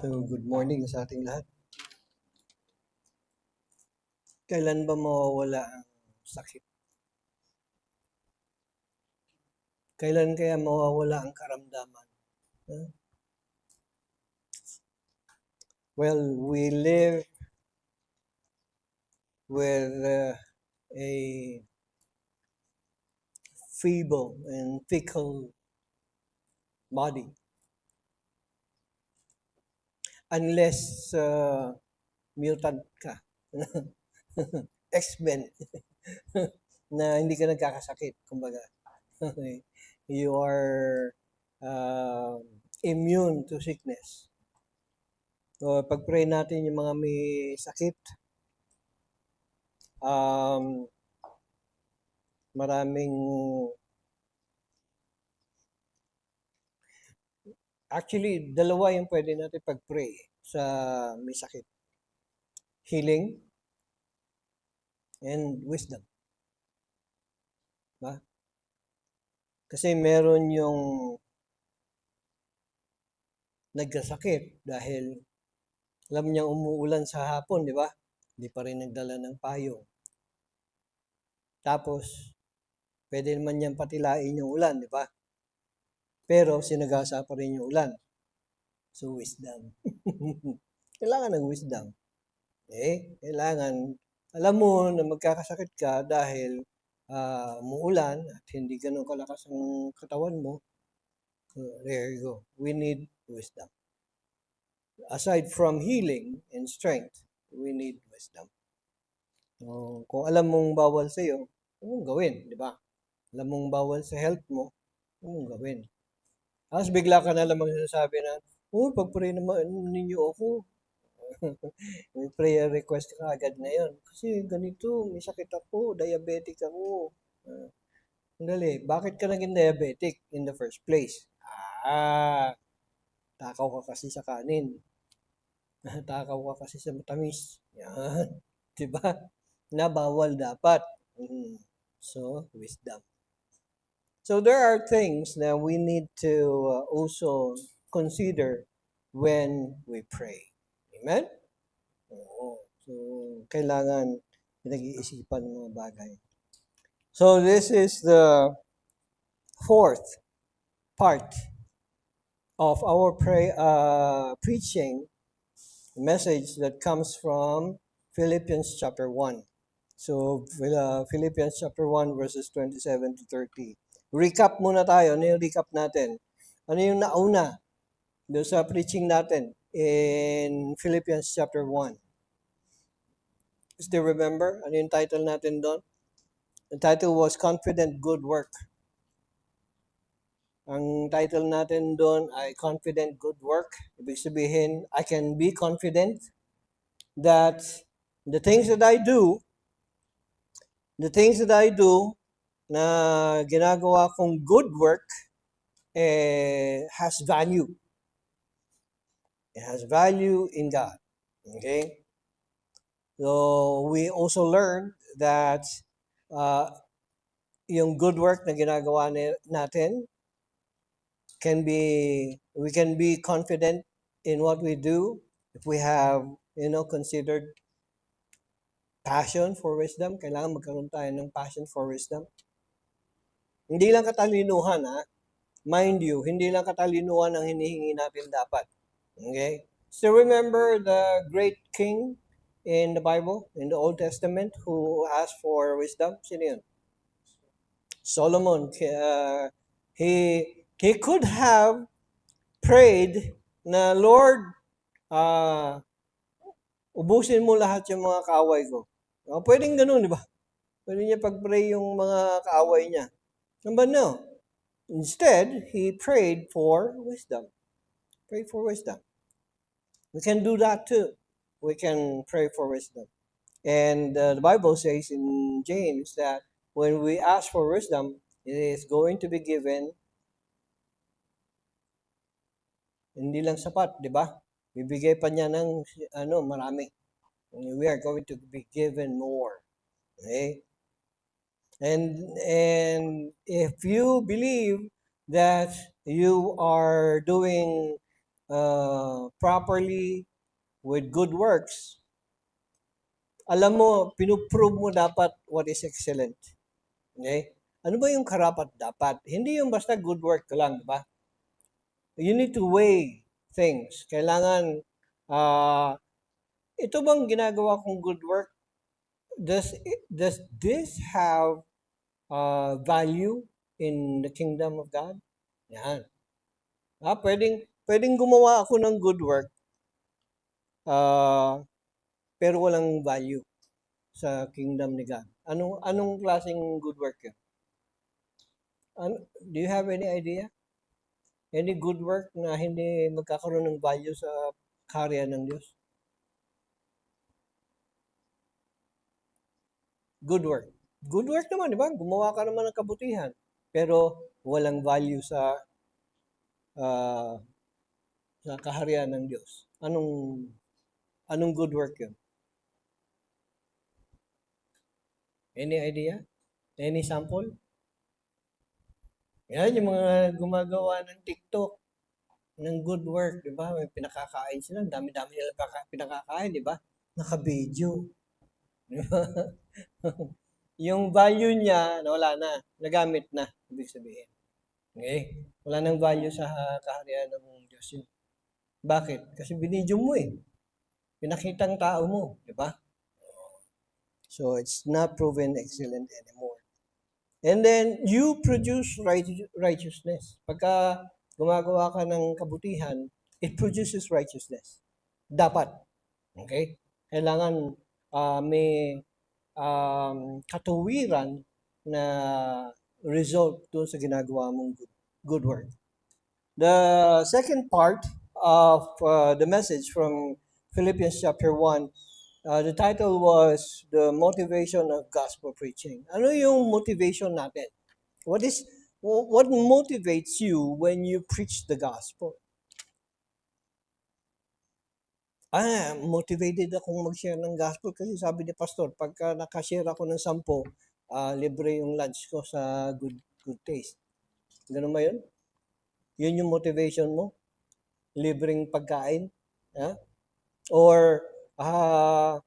So, good morning sa ating lahat. Kailan ba mawawala ang sakit? Kailan kaya mawawala ang karamdaman? Huh? Well, we live with a feeble and fickle body. Unless mutant ka. X-Men. Na hindi ka nagkakasakit, kumbaga. You are immune to sickness. So, pag-pray natin yung mga may sakit, maraming, actually, dalawa yung pwede natin pag-pray sa may sakit. Healing and wisdom. Ba? Kasi meron yung nagkasakit dahil alam niyang umuulan sa hapon, di ba? Hindi pa rin nagdala ng payong. Tapos, pwede naman niyang patilain yung ulan, di ba? Pero sinagasa pa rin yung ulan. So, wisdom. Kailangan ng wisdom. Kailangan, alam mo na magkakasakit ka dahil umuulan at hindi ganun kalakas ang katawan mo. There you go. We need wisdom. Aside from healing and strength, we need wisdom. So, kung alam mong bawal sa iyo, huwag mong gawin, di ba? Alam mong bawal sa health mo, huwag mong gawin. Tapos bigla ka na lamang sinasabi na, pag-pray naman ninyo ako. May prayer request ka agad na yun. Kasi ganito, may sakit ako, diabetic ako. Sandali, bakit ka naging diabetic in the first place? Takaw ka kasi sa kanin. Takaw ka kasi sa matamis. Yan. Diba? Na bawal dapat. So, wisdom. So, there are things that we need to also consider when we pray. Amen? Oo. So, kailangan pinag-iisipan ng mga bagay. So, this is the fourth part of our preaching message that comes from Philippians chapter 1. So, Philippians chapter 1 verses 27 to 30. Recap muna tayo. Ano yung recap natin? Ano yung nauna doon sa preaching natin in Philippians chapter 1? Still remember? Ano yung title natin doon? The title was Confident Good Work. Ang title natin doon ay Confident Good Work. Ibig sabihin, I can be confident that the things that I do na ginagawa kong good work has value. It has value in God. Okay? So, we also learned that yung good work na ginagawa natin we can be confident in what we do if we have, considered passion for wisdom. Kailangan magkaroon tayo ng passion for wisdom. Hindi lang katalinuhan, ha? Mind you, hindi lang katalinuhan ang hinihingi natin dapat. Okay? So remember the great king in the Bible, in the Old Testament, who asked for wisdom? Sino yun? Solomon. He could have prayed na, Lord, ubusin mo lahat yung mga kaaway ko. Pwedeng ganun, di ba? Pwede niya pag-pray yung mga kaaway niya. But no. Instead, he prayed for wisdom. Pray for wisdom. We can do that too. We can pray for wisdom. And the Bible says in James that when we ask for wisdom, it is going to be given. Hindi lang sapat, di ba? Bibigay pa niya ng marami. We are going to be given more. Okay? And if you believe that you are doing properly with good works, alam mo, pinuprove mo dapat what is excellent. Okay? Ano ba yung karapat dapat? Hindi yung basta good work ka lang, di ba? You need to weigh things. Kailangan, ito bang ginagawa kong good work? Does this have value in the kingdom of God? Yan. Pwedeng gumawa ako ng good work, pero walang value sa kingdom ni God. Anong klaseng good work yun? Do you have any idea? Any good work na hindi magkakaroon ng value sa karya ng Diyos? Good work. Good work naman, di ba? Gumawa ka naman ng kabutihan. Pero walang value uh, sa kaharian ng Diyos. Anong good work yun? Any idea? Any sample? Yan, yung mga gumagawa ng TikTok ng good work, di ba? May pinakakain sila. Dami-dami nila pinakakain, di ba? Naka-video. Di ba? Yung value niya, wala na. Nagamit na, ibig sabihin. Okay? Wala nang value sa kaharian ng Diyos yun. Bakit? Kasi binidyo mo eh. Pinakitang tao mo, di ba? So, it's not proven excellent anymore. And then, you produce righteousness. Pagka gumagawa ka ng kabutihan, it produces righteousness. Dapat. Okay? Kailangan may katuwiran na result doon sa ginagawa mong good work. The second part of the message from Philippians chapter 1, the title was The Motivation of Gospel Preaching. Ano yung motivation natin? What motivates you when you preach the gospel? Motivated akong mag-share ng gospel kasi sabi ni pastor, pagka nakashare ako ng 10, libre yung lunch ko sa good taste. Ganun ba yun? Yun yung motivation mo? Libreng pagkain? Or ang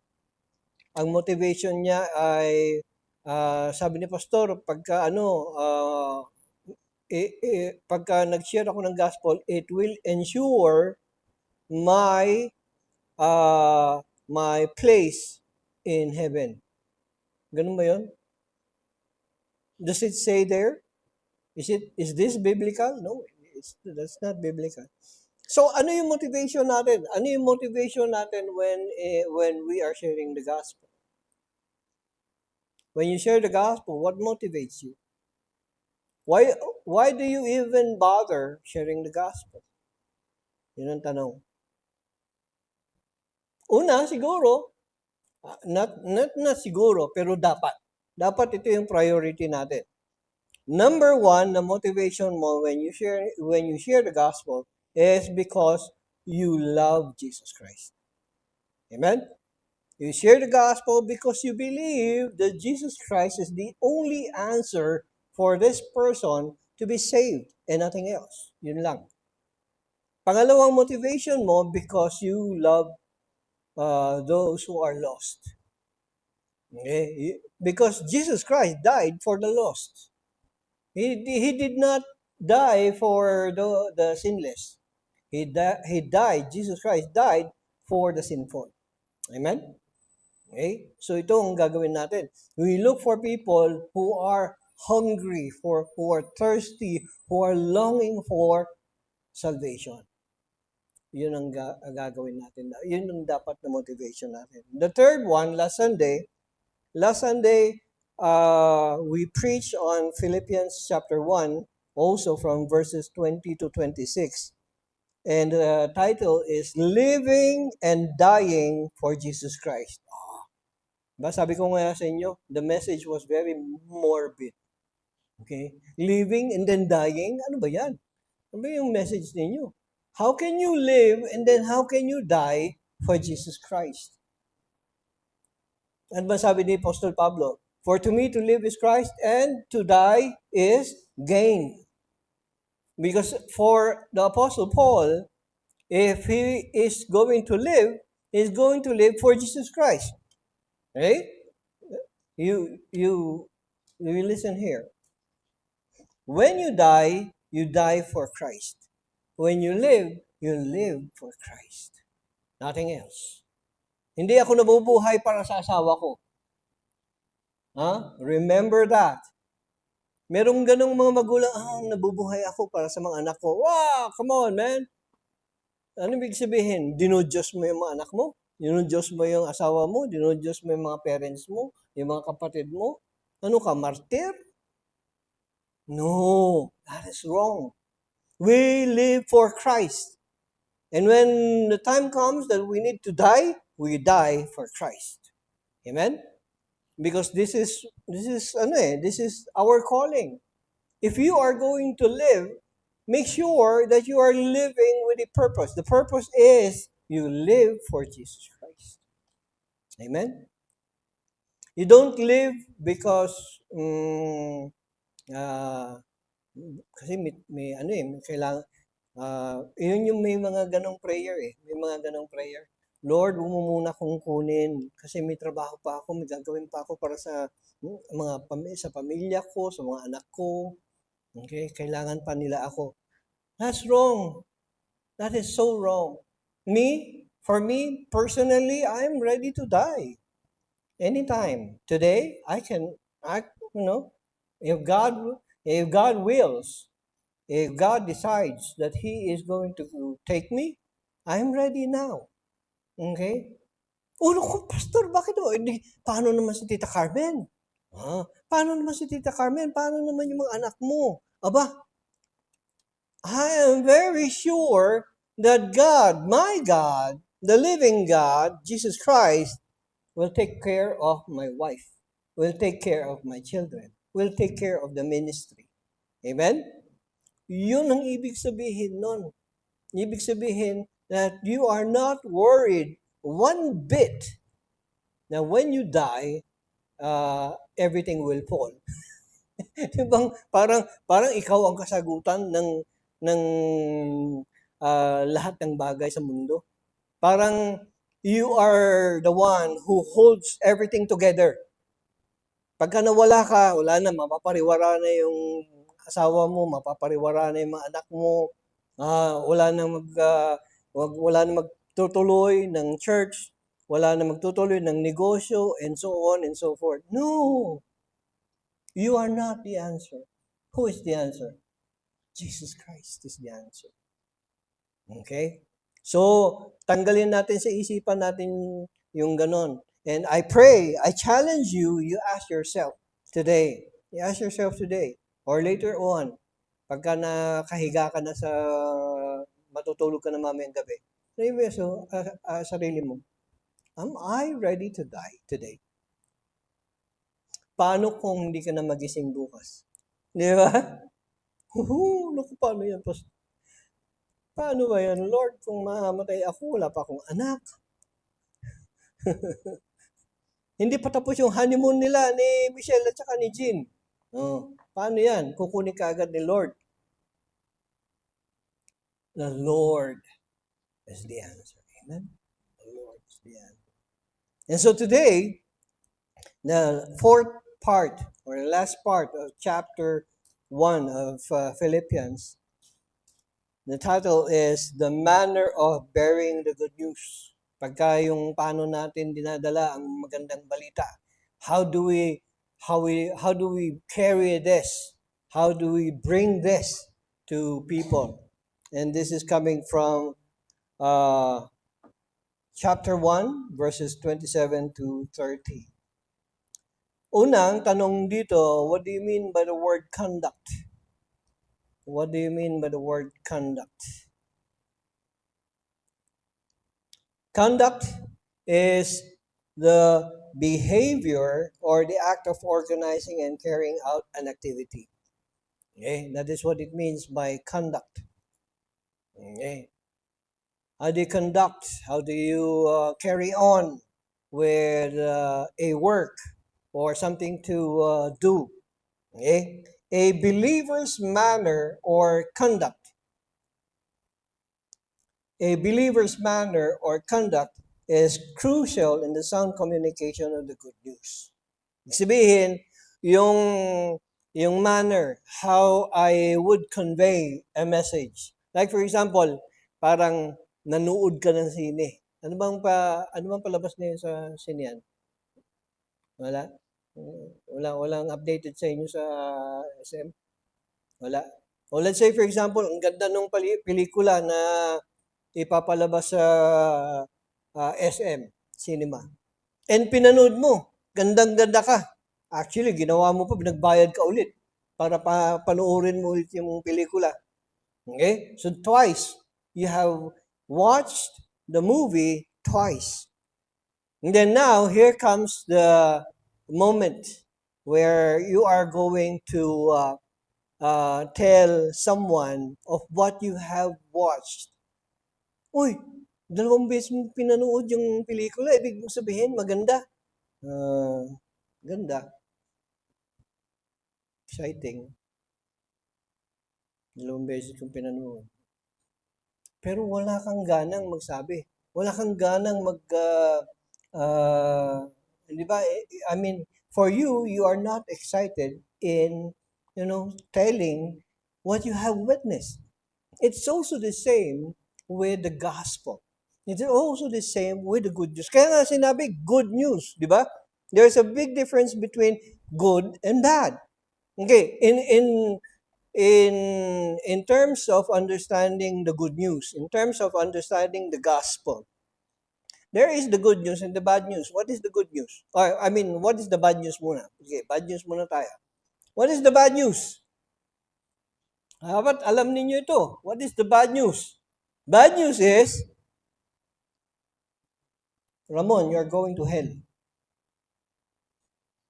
motivation niya ay sabi ni pastor, pagka pagka nag-share ako ng gospel, it will ensure my place in heaven. Ganun ba yun? Does it say there? Is this biblical? No, that's not biblical. So, ano yung motivation natin? Ano yung motivation natin when we are sharing the gospel? When you share the gospel, what motivates you? Why do you even bother sharing the gospel? Yun ang tanong. Una, siguro, not siguro, pero dapat. Dapat ito yung priority natin. Number one, the motivation mo when you share the gospel is because you love Jesus Christ. Amen? You share the gospel because you believe that Jesus Christ is the only answer for this person to be saved and nothing else. Yun lang. Pangalawang motivation mo because you love those who are lost. Okay? Because Jesus Christ died for the lost. He did not die for the sinless. He died, Jesus Christ died for the sinful. Amen? Okay? So ito ang gagawin natin. We look for people who are hungry, who are thirsty, who are longing for salvation. Yun ang gagawin natin. Yun ang dapat na motivation natin. The third one, last Sunday, we preached on Philippians chapter 1, also from verses 20 to 26. And the title is Living and Dying for Jesus Christ. Sabi ko nga sa inyo, the message was very morbid. Okay? Living and then dying, ano ba yan? Ano ba yung message ninyo? How can you live and then how can you die for Jesus Christ? Ano ba sabi ni Apostle Pablo? For to me to live is Christ and to die is gain. Because for the Apostle Paul, If he is going to live, he's going to live for Jesus Christ. Right? You you you listen here. When you die for Christ. When you live for Christ. Nothing else. Hindi ako nabubuhay para sa asawa ko. Remember that. Merong ganong mga magulang, nabubuhay ako para sa mga anak ko. Wow, come on, man. Ano ibig sabihin? Dinodiyos mo yung mga anak mo? Dinodiyos mo yung asawa mo? Dinodiyos mo yung mga parents mo? Yung mga kapatid mo? Ano ka, martir? No, that is wrong. We live for Christ. And when the time comes that we need to die, we die for Christ. Amen? Because this is our calling. If you are going to live, make sure that you are living with a purpose. The purpose is you live for Jesus Christ. Amen? You don't live because kasi may kailangan yun yung may mga ganong prayer eh. May mga ganong prayer. Lord, huwag mo muna kong kunin kasi may trabaho pa ako, may gagawin pa ako para sa sa pamilya ko, sa mga anak ko. Okay, kailangan pa nila ako. That's wrong. That is so wrong. For me, personally, I'm ready to die. Anytime. Today, if God wills, if God decides that He is going to take me, I'm ready now. Okay? Ko, Pastor, bakit o? Paano naman si Tita Carmen? Paano naman si Tita Carmen? Paano naman yung mga anak mo? Aba, I am very sure that God, my God, the living God, Jesus Christ, will take care of my wife, will take care of my children, will take care of the ministry. Amen? Yun ang ibig sabihin nun. Ibig sabihin that you are not worried one bit na when you die, everything will fall. Diba? Parang ikaw ang kasagutan ng lahat ng bagay sa mundo. Parang you are the one who holds everything together. Pagka nawala ka, wala na, mapapariwara na yung asawa mo, mapapariwara na yung mga anak mo, wala na magtutuloy ng church, wala na magtutuloy ng negosyo, and so on and so forth. No! You are not the answer. Who is the answer? Jesus Christ is the answer. Okay? So, tanggalin natin sa isipan natin yung ganon. And I pray, I challenge you, you ask yourself today, or later on, pagka nakahiga ka na matutulog ka na mamayang gabi, sarili mo, am I ready to die today? Paano kung hindi ka na magising bukas? Di ba? Naku, paano yan, Pastor? Paano ba yan, Lord? Kung mamamatay ako, wala pa akong anak. Hindi pa tapos yung honeymoon nila ni Michelle at saka ni Jean. Paano yan? Kukunin ka agad ni Lord. The Lord is the answer. Amen? The Lord is the answer. And so today, the fourth part, or the last part of chapter 1 of Philippians, the title is The Manner of Bearing the Good News. Pagka yung paano natin dinadala ang magandang balita. How do we carry this? How do we bring this to people? And this is coming from chapter 1, verses 27 to 30. Unang tanong dito, what do you mean by the word conduct? What do you mean by the word conduct? Conduct is the behavior or the act of organizing and carrying out an activity. Okay, that is what it means by conduct. Okay. How do you conduct? How do you carry on with a work or something to do? Okay. A believer's manner or conduct a believer's manner or conduct is crucial in the sound communication of the good news. Ibig sabihin, yung, yung manner, how I would convey a message. Like for example, parang nanood ka ng sine. Ano bang palabas ngayon sa sine yan? Wala? Walang updated sa inyo sa SM? Wala? O let's say for example, ang ganda ng pelikula na ipapalabas sa SM, cinema. And pinanood mo, gandang-ganda ka. Actually, ginawa mo pa, binagbayad ka ulit para panoorin mo ulit yung pelikula. Okay? So twice, you have watched the movie twice. And then now, here comes the moment where you are going to tell someone of what you have watched. Uy, 2 beses mo pinanood yung pelikula, ibig mong sabihin, maganda. Ganda. Exciting. 2 beses kong pinanood. Pero wala kang ganang magsabi. Wala kang ganang di ba? I mean, for you, you are not excited in, telling what you have witnessed. It's also the same with the gospel. It's also the same with the good news. Kaya nga sinabi, good news, di ba? There's a big difference between good and bad. Okay, in terms of understanding the good news, in terms of understanding the gospel, there is the good news and the bad news. What is the good news? What is the bad news muna? Okay, bad news muna tayo. What is the bad news? Dapat alam ninyo ito. What is the bad news? Bad news is, Ramon, you're going to hell.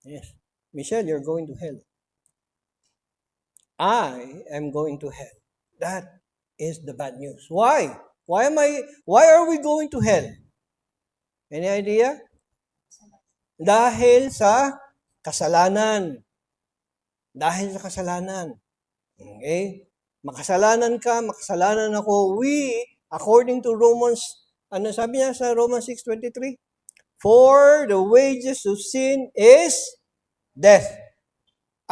Yes. Michelle, you're going to hell. I am going to hell. That is the bad news. Why? Why are we going to hell? Any idea? Dahil sa kasalanan. Dahil sa kasalanan. Okay? Makasalanan ka, makasalanan ako. We, according to Romans, ano sabi niya sa Romans 6:23? For the wages of sin is death.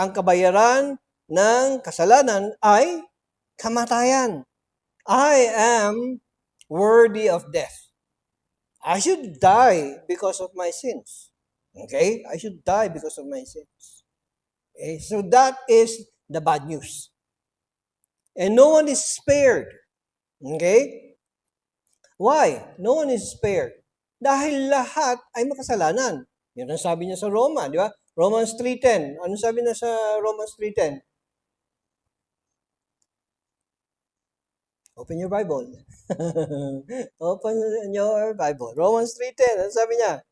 Ang kabayaran ng kasalanan ay kamatayan. I am worthy of death. I should die because of my sins. Okay? I should die because of my sins. Okay? So that is the bad news. And no one is spared. Okay? Why? No one is spared. Dahil lahat ay makasalanan. Yun ang sabi niya sa Roma, di ba? Romans 3:10. Ano sabi na sa Romans 3:10? Open your Bible. Open your Bible. Romans 3:10. Ano sabi niya?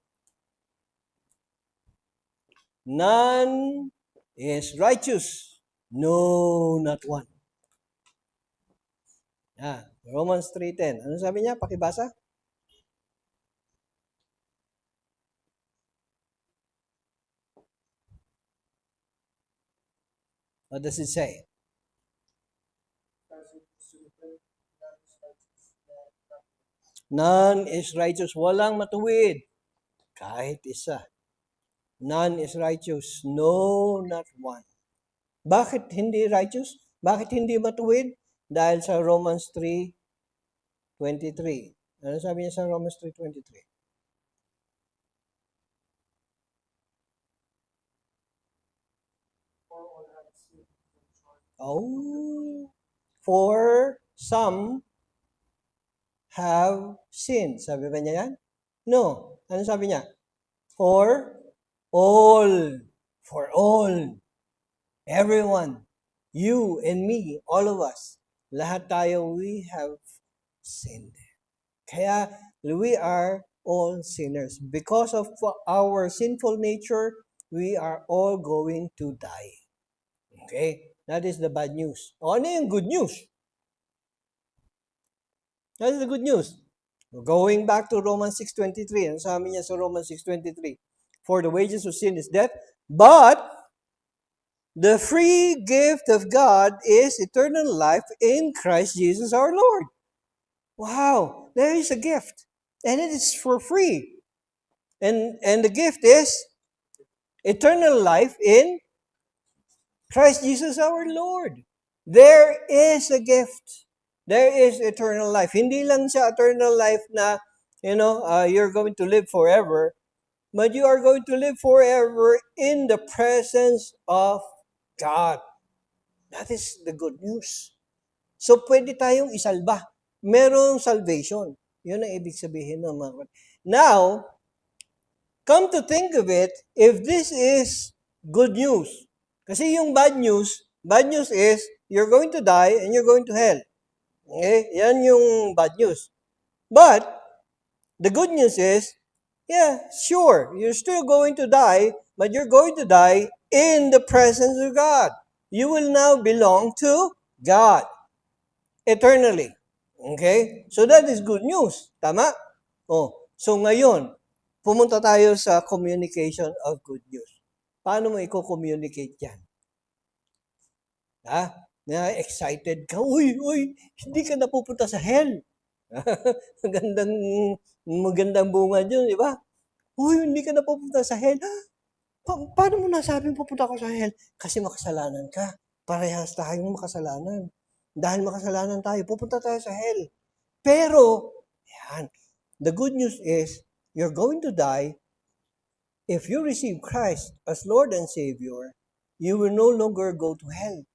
None is righteous. No, not one. Romans 3:10. Ano sabi niya? Pakibasa. What does it say? None is righteous. Walang matuwid. Kahit isa. None is righteous. No, not one. Bakit hindi righteous? Bakit hindi matuwid? Dahil sa Romans 3:23. Ano sabi niya sa Romans 3:23? Oh, for some have sinned. Sabi ba niya yan? No. Ano sabi niya? For all. For all. Everyone. You and me. All of us. Lahat tayo, we have sinned. Kaya, we are all sinners. Because of our sinful nature, we are all going to die. Okay? That is the bad news. O, ano yung good news? That is the good news. Going back to Romans 6:23, ano sabi niya sa Romans 6:23? For the wages of sin is death, but the free gift of God is eternal life in Christ Jesus our Lord. Wow, there is a gift. And it is for free. And the gift is eternal life in Christ Jesus our Lord. There is a gift. There is eternal life. Hindi lang siya eternal life na, you're going to live forever, but you are going to live forever in the presence of God. That is the good news. So, pwede tayong isalba. Merong salvation. Yun ang ibig sabihin ng mga. Now, come to think of it, if this is good news, kasi yung bad news is, you're going to die and you're going to hell. Okay? Yan yung bad news. But, the good news is, yeah, sure, you're still going to die, but you're going to die in the presence of God. You will now belong to God eternally. Okay? So that is good news. Tama? So ngayon, pumunta tayo sa communication of good news. Paano mo i-communicate yan? Na-excited ka, uy, hindi ka napupunta sa hell. magandang bunga dyan, di ba? Uy, hindi ka napupunta sa hell. Paano mo nasabing pupunta ka sa hell? Kasi makasalanan ka. Parehas tayong makasalanan. Dahil makasalanan tayo, pupunta tayo sa hell. Pero, the good news is, you're going to die. If you receive Christ as Lord and Savior, you will no longer go to hell.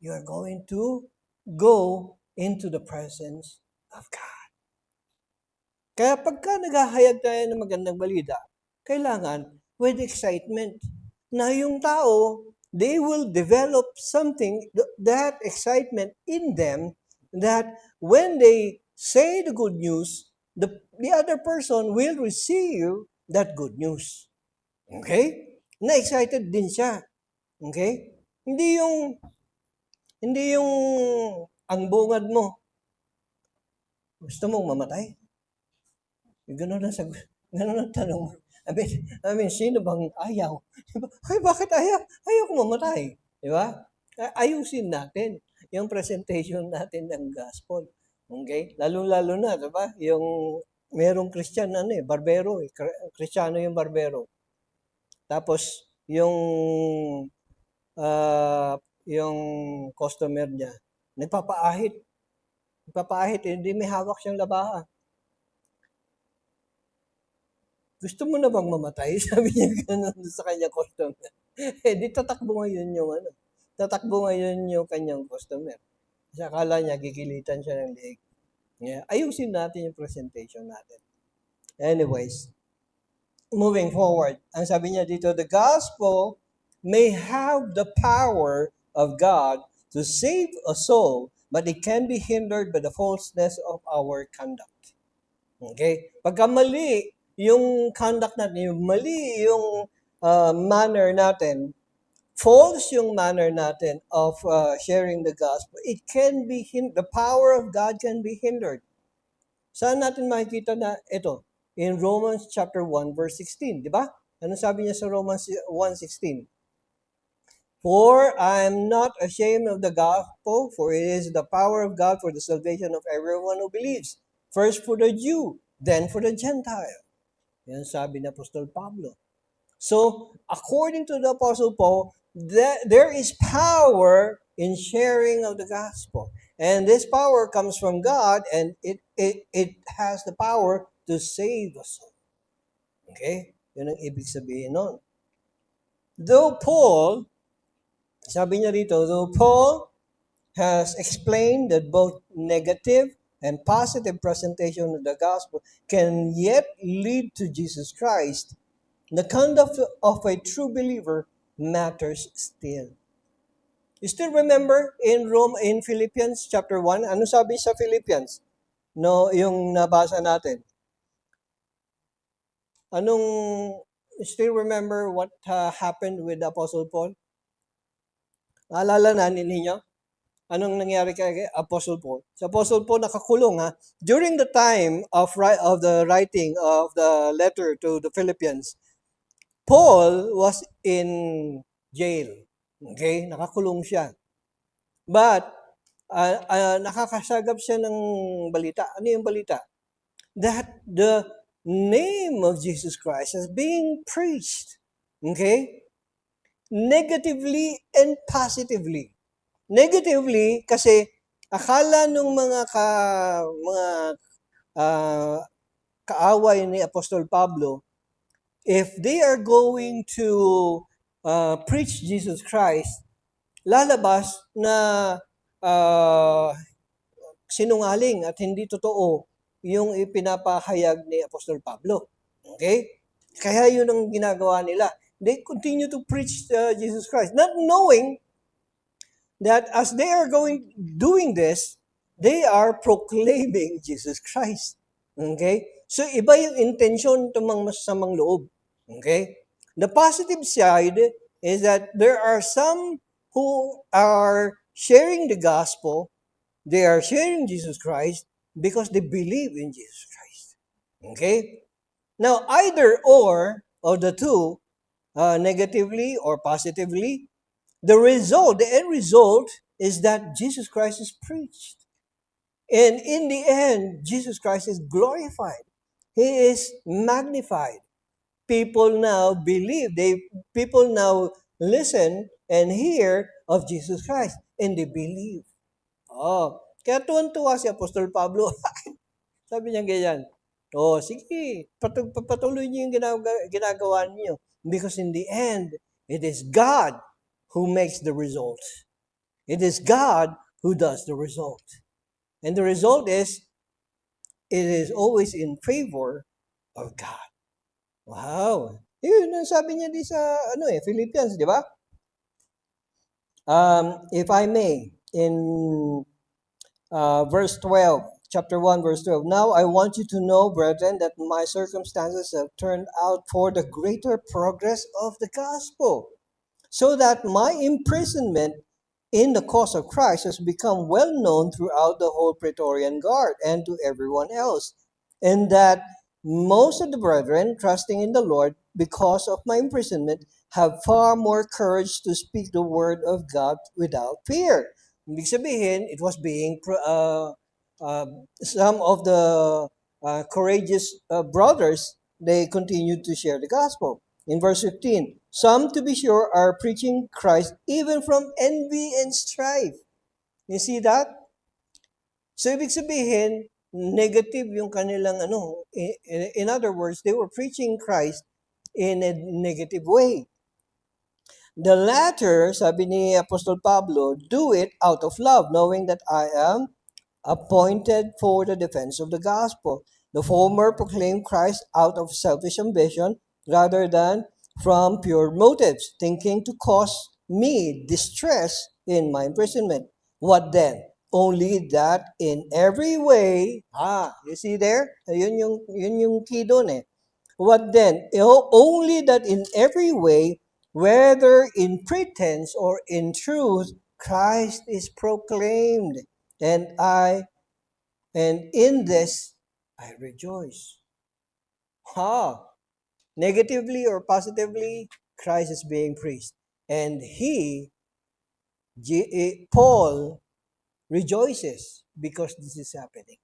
You are going to go into the presence of God. Kaya pagka naghahayag tayo ng magandang balita, kailangan with excitement na yung tao, they will develop something, that excitement in them, that when they say the good news, the other person will receive that good news. Okay? Na-excited din siya. Okay? Hindi yung ang bungad mo, gusto mong mamatay? Ganun ang tanong mo. I mean, sino bang ayaw? Diba? Ay, bakit ayaw? Ayaw ko mamatay. Di ba? Ayusin natin yung presentation natin ng gospel. Okay? Lalo-lalo na, di ba? Yung merong Christian, barbero. Kristiyano yung barbero. Tapos, yung customer niya, nagpapaahit, hindi may hawak siyang labaha. Gusto mo na bang mamatay? Sabi niya gano'n sa kanyang customer. Di tatakbo ngayon yung kanyang customer. Kasi akala niya, gigilitan siya ng leeg. Yeah. Ayusin natin yung presentation natin. Anyways, moving forward, ang sabi niya dito, the gospel may have the power of God to save a soul, but it can be hindered by the falseness of our conduct. Okay? Pagka mali yung conduct natin, yung mali yung manner natin, false yung manner natin of sharing the gospel, it can be the power of God can be hindered. Saan natin makikita na ito? In Romans chapter 1 verse 16, di ba? Ano sabi niya sa Romans 1:16? For I am not ashamed of the gospel, for it is the power of God for the salvation of everyone who believes. First for the Jew, then for the Gentile. Yan sabi ni Apostol Pablo. So, according to the Apostle Paul, there is power in sharing of the gospel. And this power comes from God, and it has the power to save us. Okay? Yun ang ibig sabihin nun. Though Paul has explained that both negative and positive presentation of the gospel can yet lead to Jesus Christ, the conduct of a true believer matters still. You still remember in Philippians chapter 1, ano sabi sa Philippians? No, yung nabasa natin. Still remember what happened with Apostle Paul? Naalala na ninyo? Anong nangyari kay Apostle Paul? Sa Apostle Paul nakakulong during the time of the writing of the letter to the Philippians. Paul was in jail. Okay? Nakakulong siya. But nakakasagap siya ng balita. Ano yung balita? That the name of Jesus Christ is being preached. Okay? Negatively and positively. Negatively, kasi akala nung mga ah, kaaway ni Apostol Pablo, if they are going to preach Jesus Christ, lalabas na uh, sinungaling at hindi totoo yung ipinapahayag ni Apostol Pablo. Okay? Kaya yun ang ginagawa nila. They continue to preach Jesus Christ, not knowing that as they are doing this, they are proclaiming Jesus Christ. Okay? So iba yung intention ng mga masasamang loob. Okay? The positive side is that there are some who are sharing the gospel, they are sharing Jesus Christ because they believe in Jesus Christ. Okay? Now, either or of the two, negatively or positively, the end result is that Jesus Christ is preached. And in the end, Jesus Christ is glorified. He is magnified. People now believe, people now listen and hear of Jesus Christ and they believe. Oh, kaya tuwan-tuwa si Apostol Pablo. Sabi niya ganyan, oh, sige, patuloy niyo yung ginagawa niyo. Because in the end, it is God who makes the result. It is God who does the result. And the result is, it is always in favor of God. Wow. Yun ang sabi niya di sa Philippians, di ba? If I may, in verse 12, chapter 1, verse 12. Now I want you to know, brethren, that my circumstances have turned out for the greater progress of the gospel, so that my imprisonment in the cause of Christ has become well known throughout the whole Praetorian Guard and to everyone else, and that most of the brethren, trusting in the Lord because of my imprisonment, have far more courage to speak the word of God without fear. Ibig sabihin, it was being, uh, some of the courageous brothers, they continued to share the gospel. In verse 15, some, to be sure, are preaching Christ even from envy and strife. You see that? So, ibig sabihin, negative yung kanilang in other words, they were preaching Christ in a negative way. The latter, sabi ni Apostol Pablo, do it out of love, knowing that I am appointed for the defense of the gospel. The former proclaim Christ out of selfish ambition rather than from pure motives, thinking to cause me distress in my imprisonment. What then? Only that in every way, you see there? Yun yung key doon eh. What then? Only that in every way, whether in pretense or in truth, Christ is proclaimed. And in this, I rejoice. Negatively or positively, Christ is being preached. And Paul, rejoices because this is happening.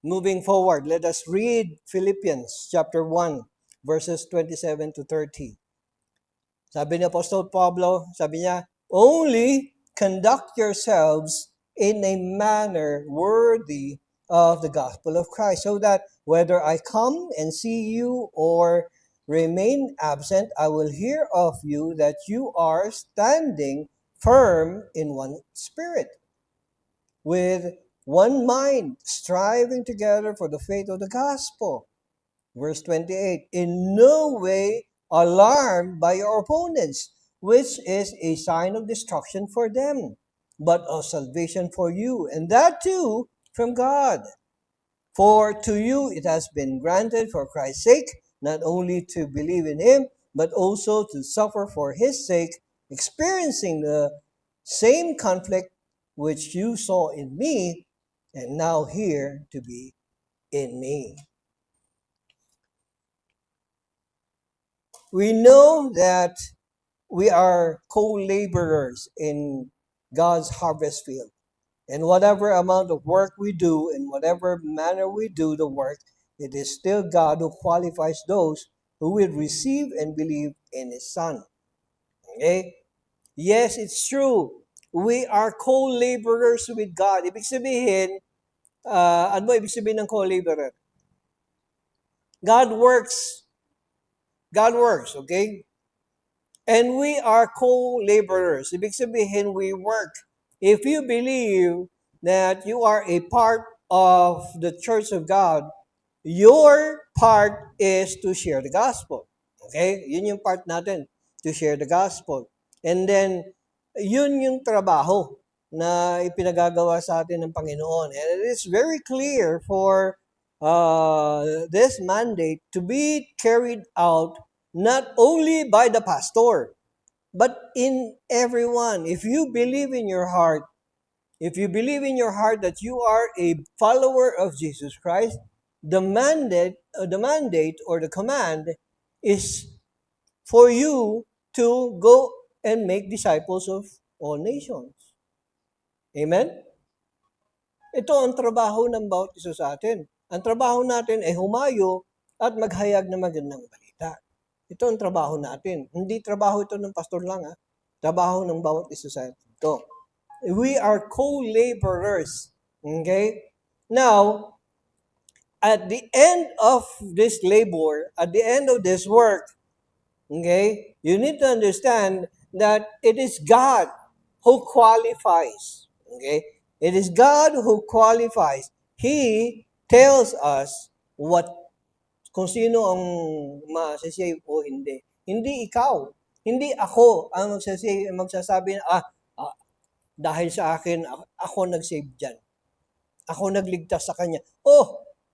Moving forward, let us read Philippians chapter 1, verses 27 to 30. Sabi ni Apostol Pablo, sabi niya, only conduct yourselves in a manner worthy of the gospel of Christ, so that whether I come and see you or remain absent, I will hear of you that you are standing firm in one spirit, with one mind, striving together for the faith of the gospel. Verse 28, in no way alarmed by your opponents, which is a sign of destruction for them, but of salvation for you, and that too from God. For to you it has been granted for Christ's sake, not only to believe in him, but also to suffer for his sake, experiencing the same conflict which you saw in me, and now here to be in me. We know that we are co-laborers in God's harvest field. And whatever amount of work we do, in whatever manner we do the work, it is still God who qualifies those who will receive and believe in His Son. Okay? Yes, it's true. We are co-laborers with God. Ibig sabihin, ano ba ibig sabihin ng co-laborer? God works. God works, okay? And we are co-laborers. Ibig sabihin, we work. If you believe that you are a part of the Church of God, your part is to share the gospel. Okay? Yun yung part natin, to share the gospel. And then, yun yung trabaho na ipinagagawa sa atin ng Panginoon. And it is very clear for this mandate to be carried out not only by the pastor, but in everyone. If you believe in your heart, if you believe in your heart that you are a follower of Jesus Christ, the mandate or the command is for you to go and make disciples of all nations. Amen? Ito ang trabaho ng bawat isa sa atin. Ang trabaho natin ay humayo at maghayag ng magandang balita. Ito ang trabaho natin. Hindi trabaho ito ng pastor lang, ha? Trabaho ng bawat isa sa atin. Ito. We are co-laborers. Okay? Now, at the end of this labor, at the end of this work, okay, you need to understand that it is God who qualifies. Okay? It is God who qualifies. He tells us kung sino ang masasave o hindi. Hindi ikaw. Hindi ako ang magsasabi na, dahil sa akin, ako nag-save dyan. Ako nagligtas sa kanya.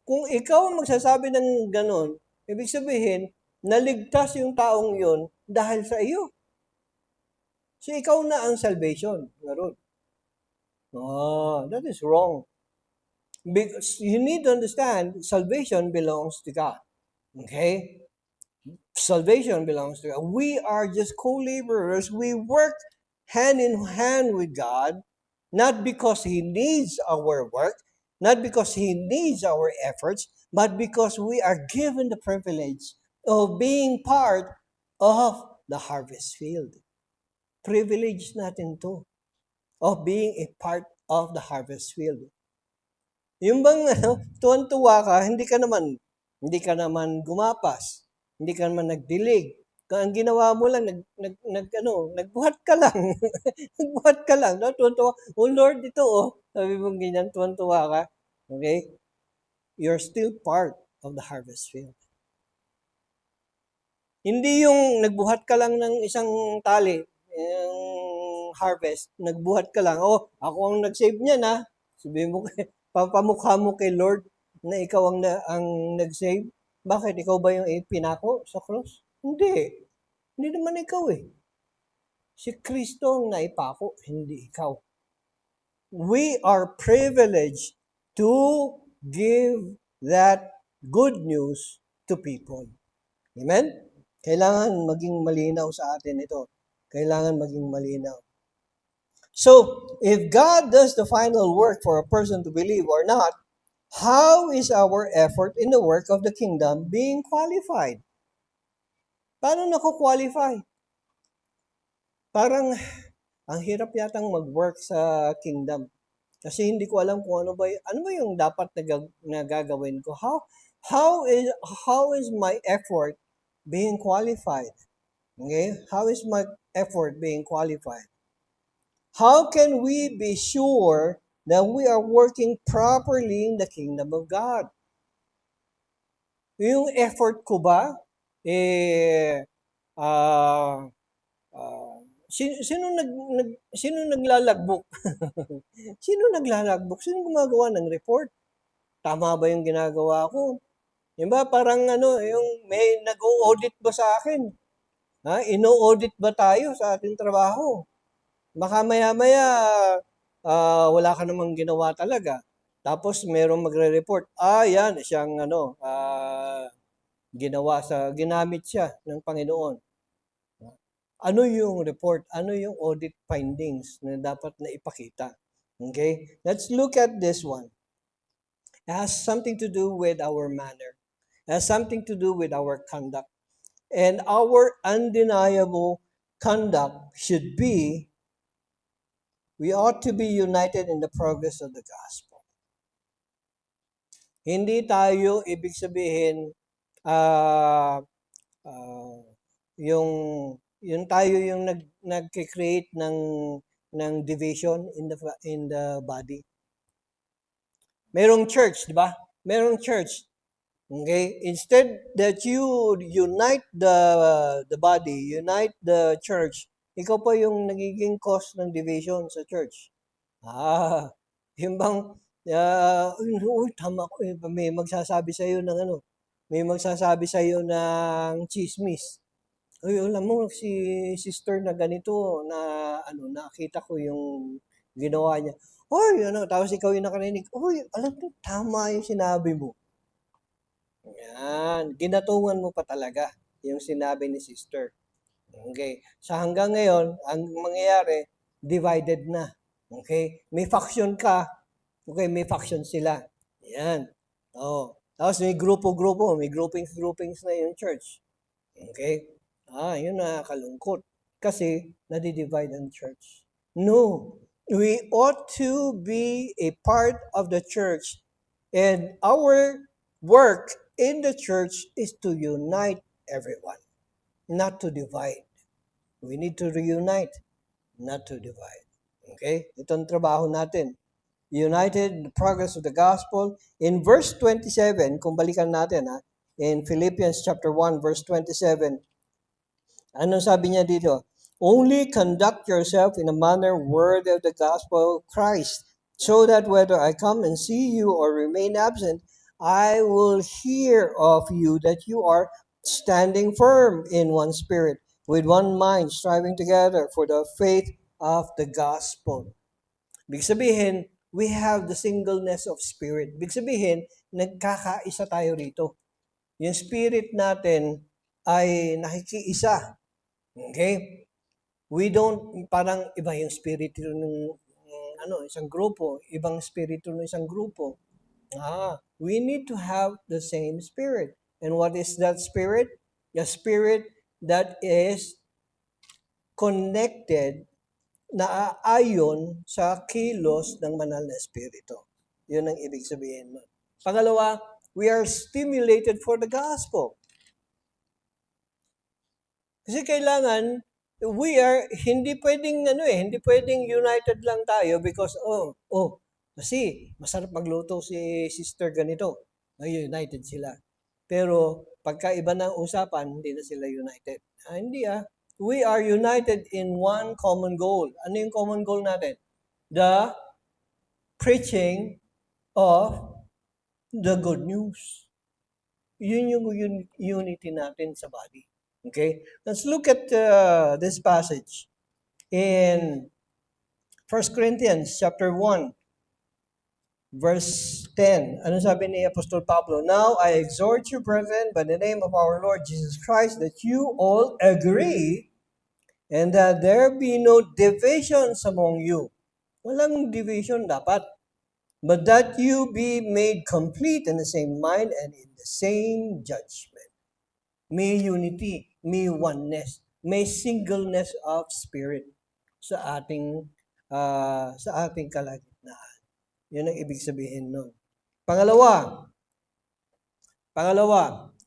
Kung ikaw ang magsasabi ng ganon, ibig sabihin, naligtas yung taong yon dahil sa iyo. So, ikaw na ang salvation. Ganon. That is wrong. Because you need to understand, salvation belongs to God. Okay? Salvation belongs to God. We are just co-laborers. We work hand in hand with God, not because He needs our work, not because He needs our efforts, but because we are given the privilege of being part of the harvest field. Privilege natin to, of being a part of the harvest field. Yung bang tuwan-tuwa ka, hindi ka naman gumapas, hindi ka naman nagdilig. Ang ginawa mo lang, nagbuhat ka lang. Nagbuhat ka lang. No? Tuwan-tuwa. Oh Lord, ito Sabi mong ganyan, tuwan-tuwa ka. Okay? You're still part of the harvest field. Hindi yung nagbuhat ka lang ng isang tali, yung harvest, nagbuhat ka lang, ako ang nag-save niyan, ha? Sabihin mo, papamukha mo kay Lord na ikaw ang nag-save. Bakit? Ikaw ba yung pinako sa cross? Hindi. Hindi naman ikaw Si Kristo ang naipako, hindi ikaw. We are privileged to give that good news to people. Amen? Kailangan maging malinaw sa atin ito. Kailangan maging malinaw. So, if God does the final work for a person to believe or not, how is our effort in the work of the kingdom being qualified? Paano nako-qualify? Parang ang hirap yatang mag-work sa kingdom. Kasi hindi ko alam kung ano ba yung dapat na gagawin ko. How is my effort being qualified? Okay? How is my effort being qualified? How can we be sure that we are working properly in the kingdom of God? Yung effort ko ba, sino naglalagbok? Sino naglalagbok? Sino gumagawa ng report? Tama ba yung ginagawa ko? Diba, parang yung may nag-o-audit ba sa akin? Ino-audit ba tayo sa ating trabaho? Baka maya-maya, wala ka namang ginawa talaga. Tapos merong magre-report, yan, siyang ginamit siya ng Panginoon. Ano yung report? Ano yung audit findings na dapat na ipakita? Okay? Let's look at this one. It has something to do with our manner. It has something to do with our conduct. And our undeniable conduct should be, we ought to be united in the progress of the gospel. Hindi tayo, ibig sabihin, ah, ah, yung tayo yung nagke-create ng division in the body. Merong church, di ba? Merong church. Okay? Instead that you unite the body, unite the church, ikaw pa yung nagiging cause ng division sa church. Yung bang, uy, tama ko, may magsasabi sa iyo ng ano, may magsasabi sa iyo ng chismis. Uy, alam mo, si sister na ganito, na ano, nakita ko yung ginawa niya. Uy, ano, tapos ikaw yung nakarinig, uy, alam mo, tama yung sinabi mo. Yan, ginatungan mo pa talaga yung sinabi ni sister. Okay. Sa hanggang ngayon, ang mangyayari, divided na. Okay? May faction ka, okay, may faction sila. Yan. Oh. Tapos may grupo-grupo, may groupings na yung church. Okay? Yun na kalungkot. Kasi, nadi-divide ang church. No. We ought to be a part of the church. And our work in the church is to unite everyone, not to divide. We need to reunite, not to divide. Okay? Ito ang trabaho natin. United in the progress of the gospel. In verse 27, kung balikan natin, in Philippians chapter 1, verse 27, anong sabi niya dito? Only conduct yourself in a manner worthy of the gospel of Christ, so that whether I come and see you or remain absent, I will hear of you that you are standing firm in one spirit, with one mind, striving together for the faith of the gospel. Big sabihin, we have the singleness of spirit. Big sabihin, nagkakaisa tayo rito. Yung spirit natin ay nakikiisa. Okay? We don't, parang iba yung spirito ng isang grupo, ibang spirito ng isang grupo. We need to have the same spirit. And what is that spirit? The spirit that is connected, na aayon sa kilos ng banal na espiritu. Yun ang ibig sabihin nun. Pangalawa, we are stimulated for the gospel. Kasi kailangan, hindi pwedeng united lang tayo because, kasi masarap magluto si sister ganito. United sila. Pero pagka iba ng usapan, hindi na sila united. Hindi We are united in one common goal. Ano yung common goal natin? The preaching of the good news. Yun yung unity natin sa body. Okay? Let's look at this passage in 1 Corinthians chapter 1, verse 10. Ano sabi ni Apostol Pablo? Now I exhort you, brethren, by the name of our Lord Jesus Christ, that you all agree and that there be no divisions among you. Walang division dapat. But that you be made complete in the same mind and in the same judgment. May unity, may oneness, may singleness of spirit sa ating kalagitnaan. Yun ang ibig sabihin nun. Pangalawa,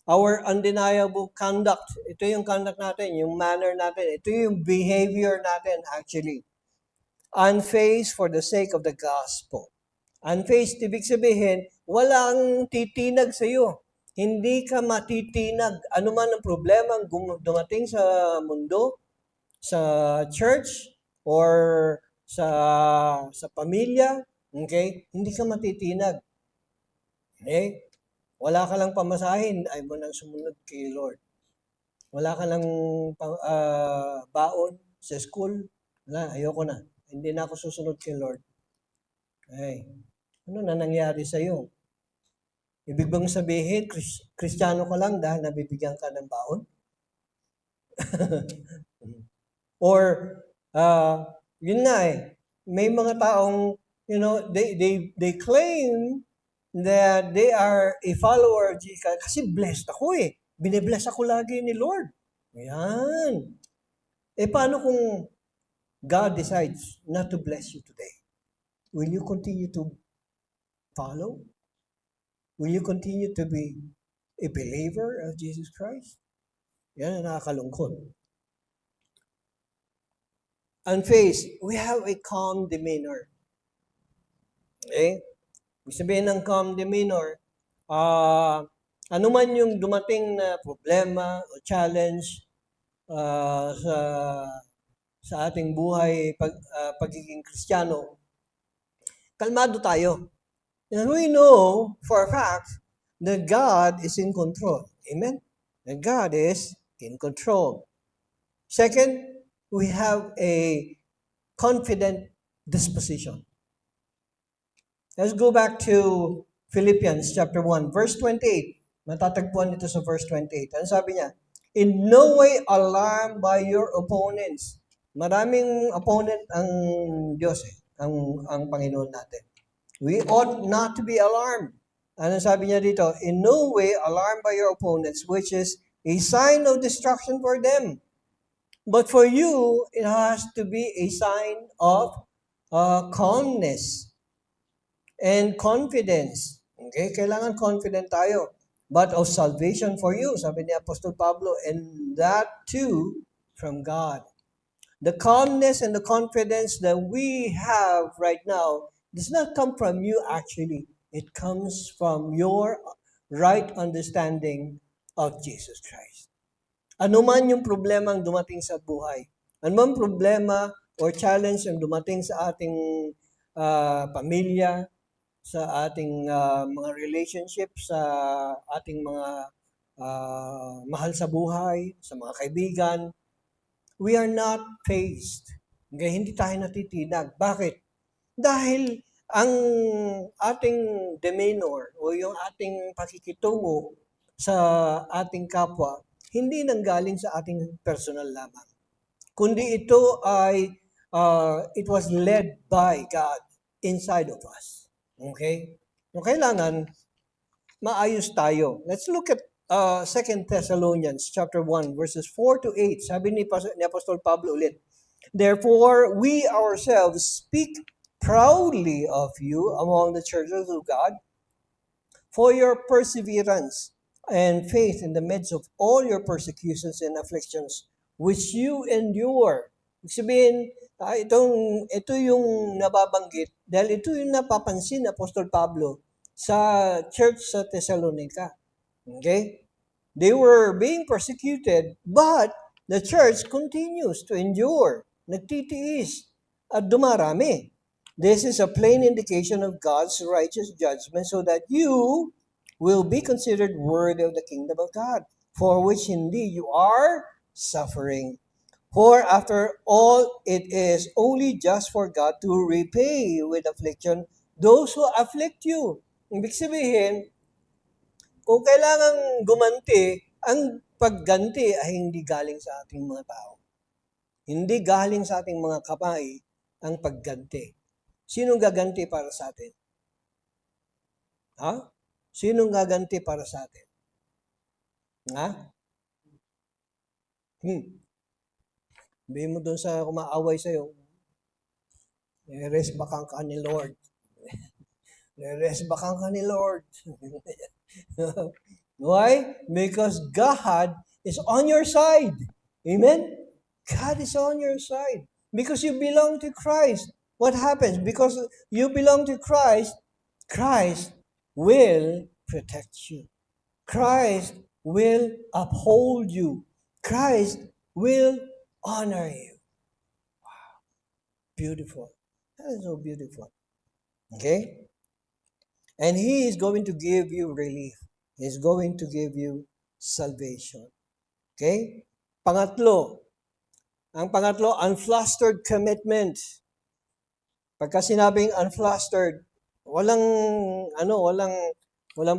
our undeniable conduct. Ito yung conduct natin, yung manner natin. Ito yung behavior natin actually. Unfazed for the sake of the gospel. Unfazed, ibig sabihin, walang titinag sa iyo. Hindi ka matitinag. Ano man ang problema dumating sa mundo, sa church, or sa pamilya, okay? Hindi ka matitinag. Okay? Wala ka lang pamasahin, ay mo nang sumunod kay Lord. Wala ka lang baon sa school, wala, ayoko na. Hindi na ako susunod kay Lord. Okay. Ano na nangyari sa iyo? Ibig bang sabihin, Kristiyano ka lang dahil nabibigyan ka ng baon? Or, yun nga may mga taong, they claim that they are a follower of Jesus kasi blessed ako eh. Binibless ako lagi ni Lord. Ayan. Paano kung God decides not to bless you today? Will you continue to follow? Will you continue to be a believer of Jesus Christ? Yan ang nakakalungkot. Unfazed, we have a calm demeanor. Okay? Ibig sabihin ng calm demeanor, ano man yung dumating na problema o challenge sa ating buhay, pagiging Kristiyano, kalmado tayo. And we know for a fact that God is in control. Amen? That God is in control. Second, we have a confident disposition. Let's go back to Philippians chapter 1, verse 28. Matatagpuan ito sa verse 28. Ano sabi niya? In no way alarmed by your opponents. Maraming opponent ang Diyos ang Panginoon natin. We ought not to be alarmed. Ano sabi niya dito? In no way alarmed by your opponents, which is a sign of destruction for them. But for you, it has to be a sign of calmness and confidence. Okay? Kailangan confident tayo. But of salvation for you, sabi ni Apostol Pablo, and that too from God. The calmness and the confidence that we have right now does not come from you actually. It comes from your right understanding of Jesus Christ. Ano man yung problema ang dumating sa buhay, ano man problema or challenge ang dumating sa ating pamilya, sa ating mga relationships, sa ating mga mahal sa buhay, sa mga kaibigan, we are not fazed. Okay? Hindi tayo natitinag. Bakit? Dahil ang ating demeanor o yung ating pakikitungo sa ating kapwa, hindi nanggaling sa ating personal lamang. Kundi ito ay, it was led by God inside of us. Okay? So, kailangan maayos tayo. Let's look at 2 Thessalonians chapter 1 verses 4 to 8. Sabi ni Apostol Pablo ulit, therefore, we ourselves speak proudly of you among the churches of God for your perseverance and faith in the midst of all your persecutions and afflictions which you endure. Ibig sabihin, ito yung nababanggit dahil ito yung napapansin ni Apostol Pablo sa church sa Thessalonica. Okay? They were being persecuted, but the church continues to endure. Nagtitiis at dumarami. This is a plain indication of God's righteous judgment so that you will be considered worthy of the kingdom of God, for which indeed you are suffering. For after all, it is only just for God to repay with affliction those who afflict you. Ibig sabihin, kung kailangang gumanti, ang pagganti ay hindi galing sa ating mga tao. Hindi galing sa ating mga kamay ang pagganti. Sinong gaganti para sa atin? Ha? Sinong gaganti para sa atin? Ha? Sabihin mo doon sa kumaaway sa'yo, resbakan ka ni Lord. Resbakan ka ni Lord. Why? Because God is on your side. Amen? God is on your side. Because you belong to Christ. What happens? Because you belong to Christ, Christ will protect you. Christ will uphold you. Christ will honor you. Wow. Beautiful. That is so beautiful. Okay? And He is going to give you relief. He is going to give you salvation. Okay? Pangatlo. Ang pangatlo, unflustered commitment. Pagka sinabing unflustered, walang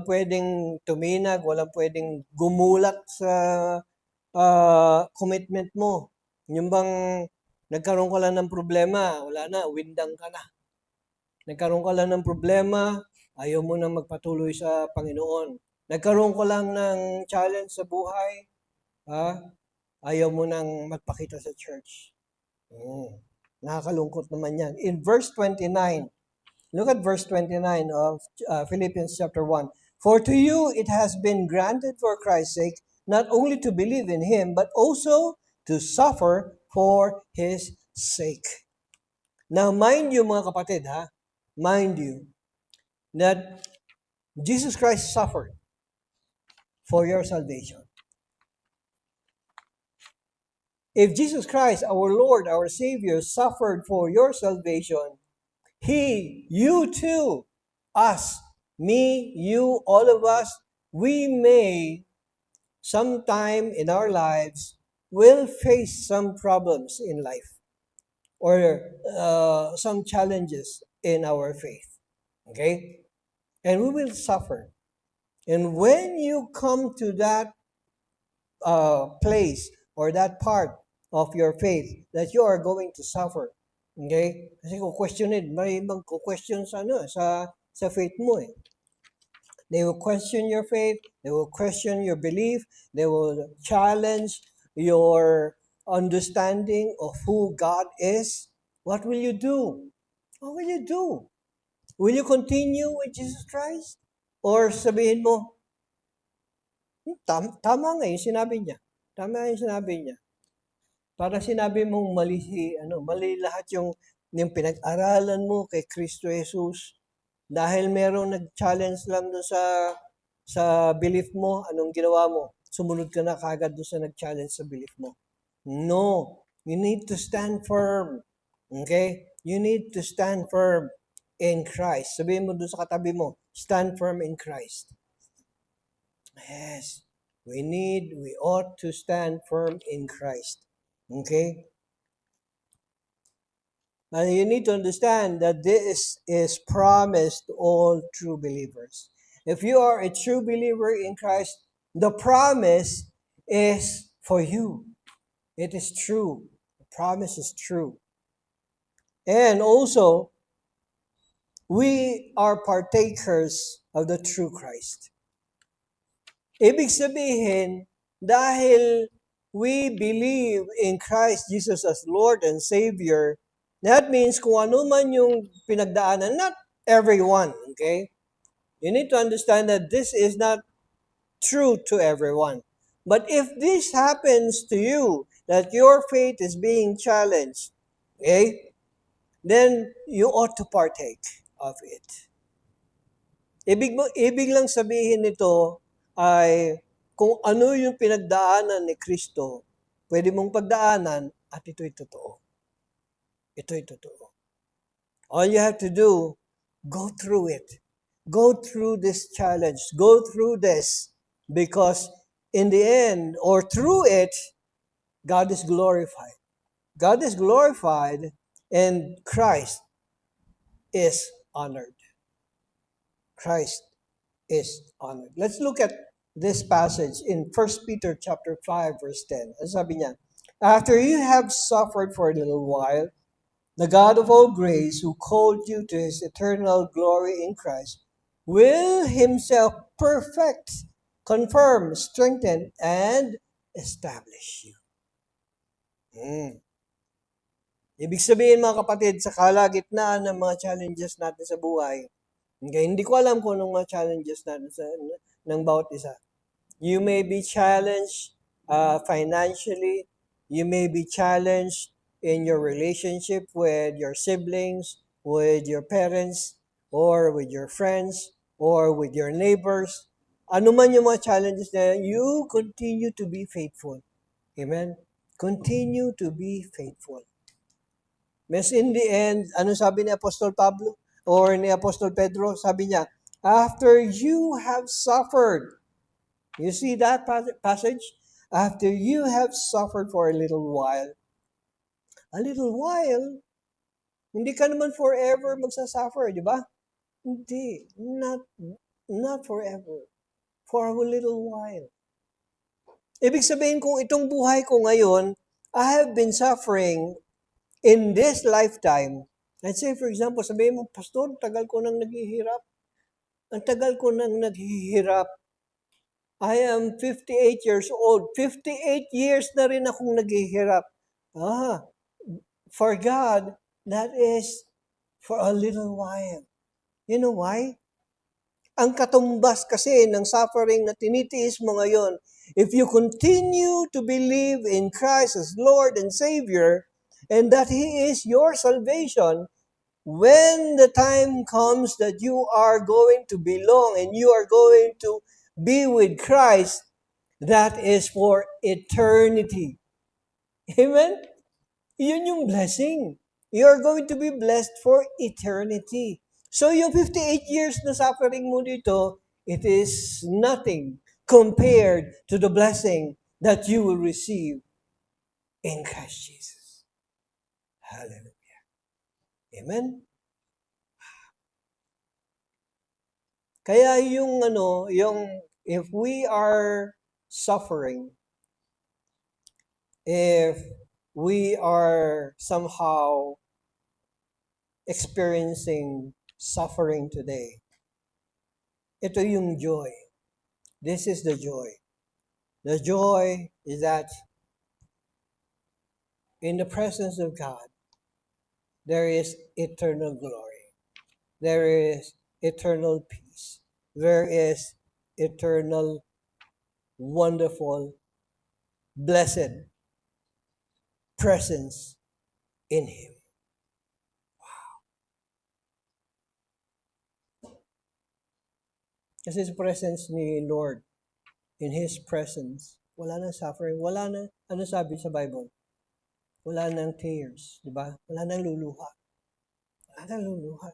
pwedeng tuminag, walang pwedeng gumulat sa commitment mo. Yung bang nagkaroon ka lang ng problema, wala na, windang ka na. Nagkaroon ka lang ng problema, ayaw mo na magpatuloy sa Panginoon. Nagkaroon ka lang ng challenge sa buhay, ha? Ayaw mo nang magpakita sa church. Nakakalungkot naman yan. In verse 29, look at verse 29 of Philippians chapter 1. For to you it has been granted for Christ's sake, not only to believe in Him, but also to suffer for His sake. Now, mind you mga kapatid, ha? Mind you, that Jesus Christ suffered for your salvation. If Jesus Christ, our Lord, our Savior, suffered for your salvation, He, you too, us, me, you, all of us, we may, sometime in our lives, will face some problems in life or some challenges in our faith. Okay? And we will suffer. And when you come to that place or that part of your faith that you are going to suffer, okay? Kasi kung questionin, may magko-question sa faith mo eh. They will question your faith, they will question your belief, they will challenge your understanding of who God is. What will you do? What will you do? Will you continue with Jesus Christ? Or sabihin mo, tama nga yung sinabi niya. Tama yung sinabi niya. Para sinabi mong mali lahat yung pinag-aralan mo kay Kristo Jesus. Dahil merong nag-challenge lang doon sa belief mo, anong ginawa mo? Sumunod ka na kagad doon sa nag-challenge sa belief mo. No, you need to stand firm. Okay? You need to stand firm in Christ. Sabihin mo doon sa katabi mo, stand firm in Christ. Yes, we ought to stand firm in Christ. Okay? And you need to understand that this is promised to all true believers. If you are a true believer in Christ, the promise is for you. It is true. The promise is true. And also, we are partakers of the true Christ. Ibig sabihin, dahil we believe in Christ Jesus as Lord and Savior, that means kung ano man yung pinagdaanan, not everyone, okay? You need to understand that this is not true to everyone. But if this happens to you, that your faith is being challenged, okay, then you ought to partake of it. Ibig lang sabihin nito ay kung ano yung pinagdaanan ni Kristo, pwede mong pagdaanan at ito'y totoo. Ito'y totoo. All you have to do, go through it. Go through this challenge. Go through this because in the end or through it, God is glorified. God is glorified and Christ is honored. Christ is honored. Let's look at this passage in 1 Peter chapter 5 verse 10. Ano sabi niya? After you have suffered for a little while, the God of all grace, who called you to His eternal glory in Christ, will Himself perfect, confirm, strengthen, and establish you. Ibig sabihin mga kapatid, sa kalagitnaan ng mga challenges natin sa buhay, okay, hindi ko alam kung anong mga challenges natin ng bawat isa. You may be challenged financially. You may be challenged in your relationship with your siblings, with your parents, or with your friends, or with your neighbors. Ano man yung mga challenges na yan, you continue to be faithful. Amen? Continue to be faithful. Because in the end, ano sabi ni Apostol Pablo or ni Apostol Pedro? Sabi niya, after you have suffered, you see that passage? After you have suffered for a little while, hindi ka naman forever magsasuffer, di ba? Hindi, not forever. For a little while. Ibig sabihin kung itong buhay ko ngayon I have been suffering in this lifetime. Let's say, for example, sabihin mo, Pastor, tagal ko nang naghihirap. Ang tagal ko nang naghihirap. I am 58 years old. 58 years na rin akong naghihirap. For God, that is for a little while. You know why? Ang katumbas kasi ng suffering na tinitiis mo ngayon, if you continue to believe in Christ as Lord and Savior, and that He is your salvation, when the time comes that you are going to belong and you are going to be with Christ, that is for eternity. Amen? Yun yung blessing. You are going to be blessed for eternity. So yung 58 years na suffering mo dito, it is nothing compared to the blessing that you will receive in Christ Jesus. Hallelujah. Amen? Kaya yung if we are suffering, if we are somehow experiencing suffering today, ito yung joy. This is the joy. The joy is that in the presence of God, there is eternal glory. There is eternal peace. There is eternal, wonderful, blessed presence in Him. Kasi sa presence ni Lord, in His presence, wala nang suffering, wala nang, ano sabi sa Bible? Wala nang tears, di ba? Wala nang luluha. Wala nang luluha.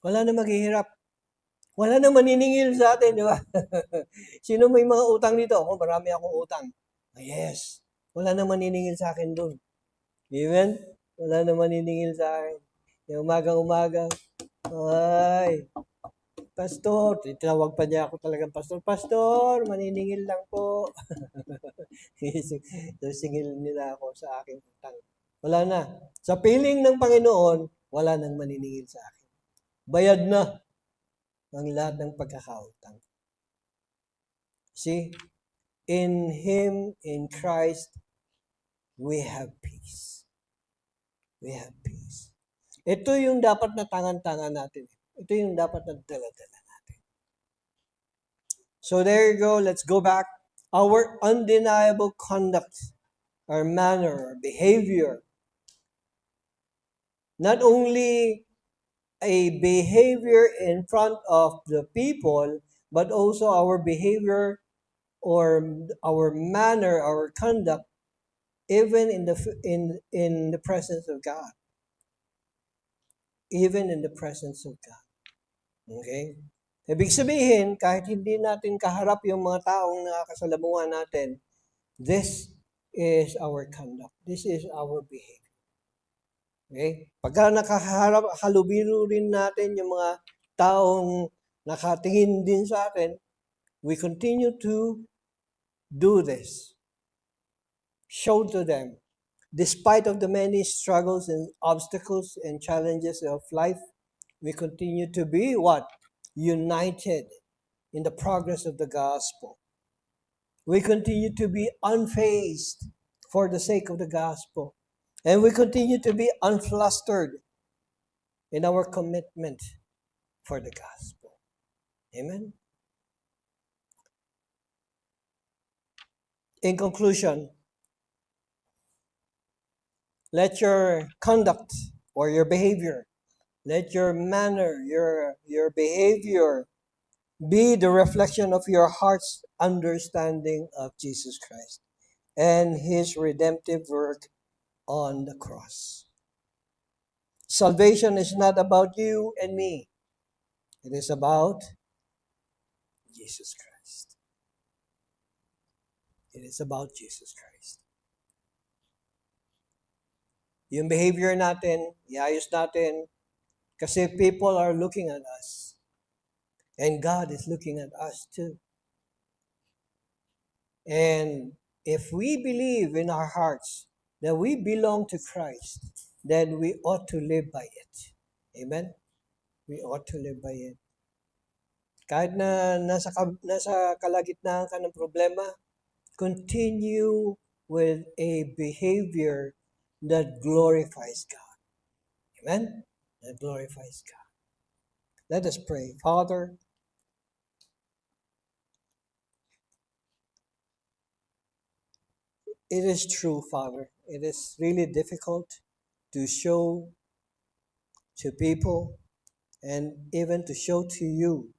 Wala nang maghihirap. Wala nang maniningil sa atin, di ba? Sino may mga utang dito? Ako, marami akong utang. Yes. Wala nang maniningil sa akin doon. Amen? Wala nang maniningil sa akin. Yung umagang-umaga, ay, Pastor, tinawag pa niya ako talagang Pastor. Pastor, maniningil lang po. So, singil nila ako sa aking utang. Wala na. Sa piling ng Panginoon, wala nang maniningil sa akin. Bayad na ang lahat ng pagkakautang. See, in Him, in Christ, we have peace. We have peace. Ito yung dapat na tangan-tangan natin. Ito yung dapat na dala-dala natin. So there you go. Let's go back. Our undeniable conduct, our manner, our behavior, not only a behavior in front of the people, but also our behavior or our manner, our conduct, even in the presence of God. Even in the presence of God. Okay? Ibig sabihin, kahit hindi natin kaharap yung mga taong nakakasalamuhan natin, this is our conduct. This is our behavior. Okay? Pagka nakaharap, halubilo rin natin yung mga taong nakatingin din sa atin, we continue to do this. Show to them. Despite of the many struggles and obstacles and challenges of life, we continue to be what? United in the progress of the gospel. We continue to be unfazed for the sake of the gospel. And we continue to be unflustered in our commitment for the gospel. Amen? In conclusion, let your conduct or your behavior, let your manner, your behavior be the reflection of your heart's understanding of Jesus Christ and His redemptive work on the cross. Salvation is not about you and me. It is about Jesus Christ. It is about Jesus Christ. Yung behavior natin, iayos natin, kasi people are looking at us. And God is looking at us too. And if we believe in our hearts that we belong to Christ, then we ought to live by it. Amen? We ought to live by it. Kahit na nasa kalagitnaan ka ng problema, continue with a behavior that glorifies God. Amen? That glorifies God. Let us pray. Father, it is true, Father. It is really difficult to show to people and even to show to you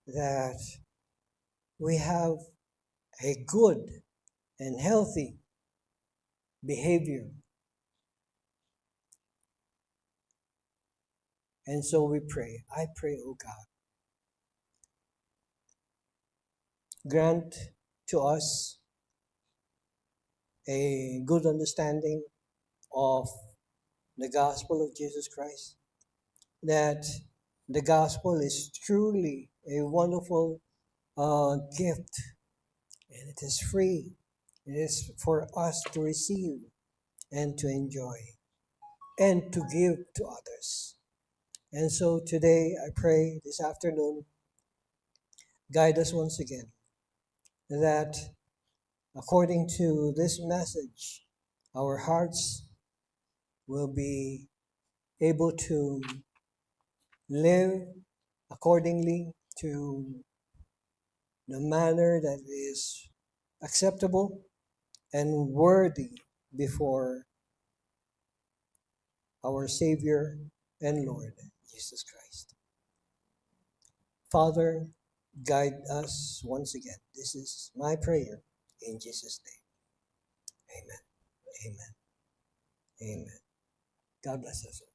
that we have a good and healthy behavior. And so we pray. I pray, O God, grant to us a good understanding of the gospel of Jesus Christ, that the gospel is truly a wonderful gift, and it is free. It is for us to receive and to enjoy and to give to others. And so today, I pray this afternoon, guide us once again, that according to this message, our hearts will be able to live accordingly to the manner that is acceptable and worthy before our Savior and Lord, Jesus Christ. Father, guide us once again. This is my prayer in Jesus' name. Amen. Amen. Amen. God bless us all.